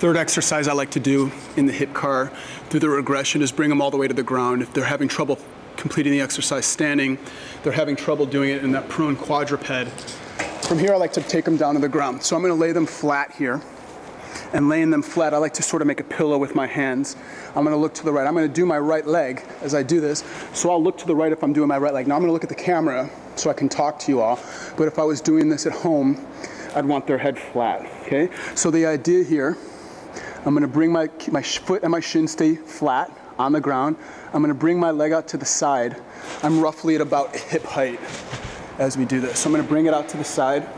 third exercise I like to do in the hip car through the regression is bring them all the way to the ground. If they're having trouble completing the exercise standing, they're having trouble doing it in that prone quadruped. From here, I like to take them down to the ground. So I'm going to lay them flat here. And laying them flat, I like to sort of make a pillow with my hands. I'm going to look to the right. I'm going to do my right leg as I do this. So I'll look to the right if I'm doing my right leg. Now I'm going to look at the camera so I can talk to you all. But if I was doing this at home, I'd want their head flat, okay? So the idea here, I'm going to bring my foot and my shin stay flat on the ground. I'm going to bring my leg out to the side. I'm roughly at about hip height as we do this. So I'm going to bring it out to the side.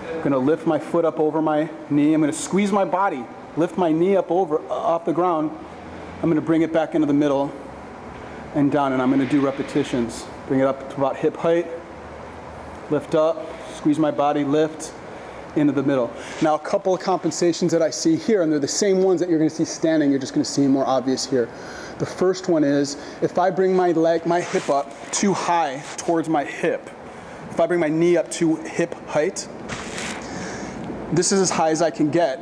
I'm going to lift my foot up over my knee. I'm going to squeeze my body, lift my knee up off the ground. I'm going to bring it back into the middle and down, and I'm going to do repetitions. Bring it up to about hip height, lift up, squeeze my body, lift, into the middle. Now a couple of compensations that I see here, and they're the same ones that you're going to see standing, you're just going to see more obvious here. The first one is, if I bring my hip up too high towards my hip, if I bring my knee up to hip height, this is as high as I can get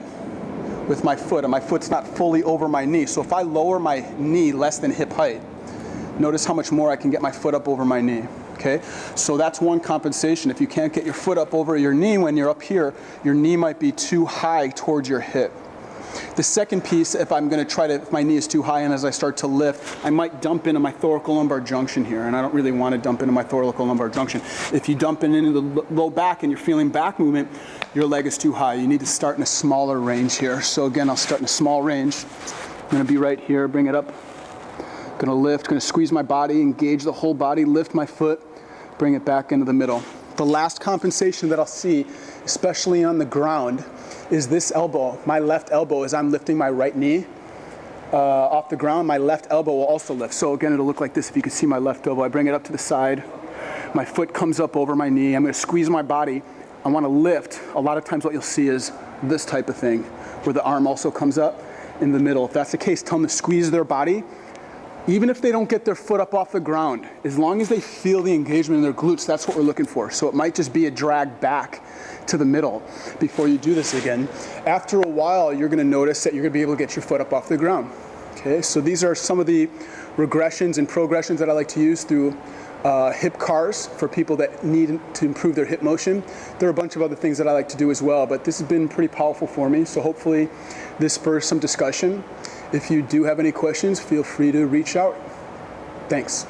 with my foot, and my foot's not fully over my knee. So if I lower my knee less than hip height, notice how much more I can get my foot up over my knee. Okay, so that's one compensation. If you can't get your foot up over your knee when you're up here, your knee might be too high towards your hip. The second piece, if my knee is too high and as I start to lift, I might dump into my thoracolumbar junction here, and I don't really want to dump into my thoracolumbar junction. If you dump into the low back and you're feeling back movement, your leg is too high. You need to start in a smaller range here. So again, I'll start in a small range. I'm going to be right here, bring it up. Going to lift, going to squeeze my body, engage the whole body, lift my foot, bring it back into the middle. The last compensation that I'll see, especially on the ground, is this elbow. My left elbow, as I'm lifting my right knee off the ground, my left elbow will also lift. So again, it'll look like this if you can see my left elbow. I bring it up to the side. My foot comes up over my knee. I'm going to squeeze my body. I want to lift. A lot of times what you'll see is this type of thing, where the arm also comes up in the middle. If that's the case, tell them to squeeze their body. Even if they don't get their foot up off the ground, as long as they feel the engagement in their glutes, that's what we're looking for. So it might just be a drag back to the middle before you do this again. After a while, you're going to notice that you're going to be able to get your foot up off the ground. Okay, so these are some of the regressions and progressions that I like to use through hip cars for people that need to improve their hip motion. There are a bunch of other things that I like to do as well, but this has been pretty powerful for me. So hopefully this spurs some discussion. If you do have any questions, feel free to reach out. Thanks.